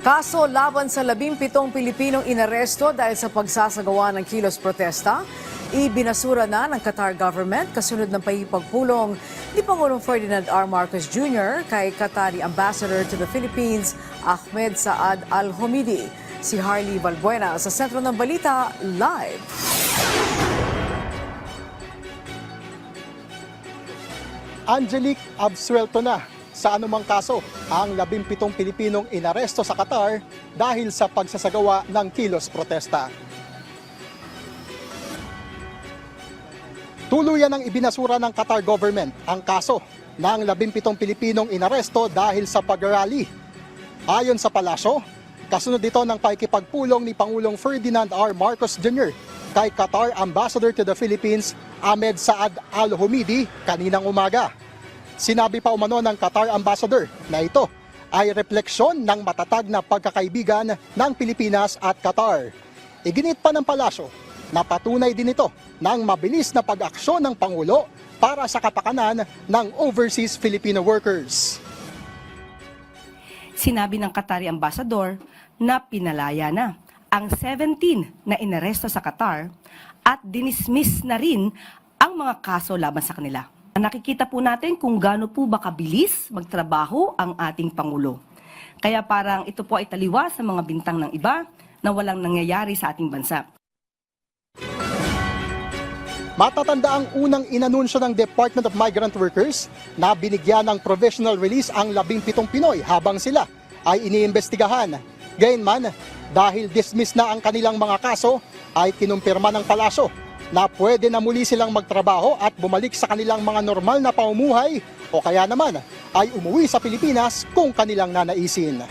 Kaso laban sa 17 Pilipinong inaresto dahil sa pagsasagawa ng kilos protesta, ibinasura na ng Qatar government kasunod ng pagpulong ni Pangulong Ferdinand R. Marcos Jr. kay Qatari Ambassador to the Philippines, Ahmed Saad Al-Humidi. Si Harley Valbuena sa sentro ng balita, live. Angelique, absuelto na sa anumang kaso ang 17 Pilipinong inaresto sa Qatar dahil sa pagsasagawa ng kilos protesta. Tuluyan ang ibinasura ng Qatar government ang kaso ng 17 Pilipinong inaresto dahil sa pag-rally. Ayon sa palasyo, kasunod dito ng pakikipagpulong ni Pangulong Ferdinand R. Marcos Jr. kay Qatar Ambassador to the Philippines, Ahmed Saad Al-Humidi, kaninang umaga. Sinabi pa umano ng Qatar Ambassador na ito ay refleksyon ng matatag na pagkakaibigan ng Pilipinas at Qatar. Iginit pa ng palasyo na patunay din ito ng mabilis na pag-aksyon ng Pangulo para sa kapakanan ng overseas Filipino workers. Sinabi ng Qatari Ambassador na pinalaya na ang 17 na inaresto sa Qatar at dinismiss na rin ang mga kaso laban sa kanila. Nakikita po natin kung gaano po ba kabilis magtrabaho ang ating Pangulo. Kaya parang ito po ay taliwa sa mga bintang ng iba na walang nangyayari sa ating bansa. Matatanda ang unang inanunsyo ng Department of Migrant Workers na binigyan ng provisional release ang 17 Pinoy habang sila ay iniimbestigahan. Gayunman, dahil dismiss na ang kanilang mga kaso, ay kinumpirma ng palasyo na pwede na muli silang magtrabaho at bumalik sa kanilang mga normal na pamumuhay o kaya naman ay umuwi sa Pilipinas kung kanilang nanaisin.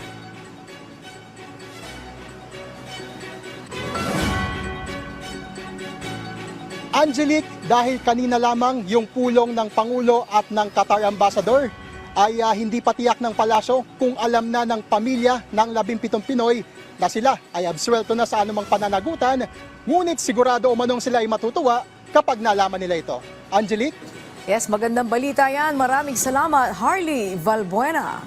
Angelique, dahil kanina lamang yung pulong ng Pangulo at ng Qatar Ambassador ay hindi pa tiyak ng palasyo kung alam na ng pamilya ng 17 Pinoy na sila ay absuelto na sa anumang pananagutan, ngunit sigurado umanong sila ay matutuwa kapag nalaman nila ito. Angelique? Yes, magandang balita yan. Maraming salamat, Harley Valbuena.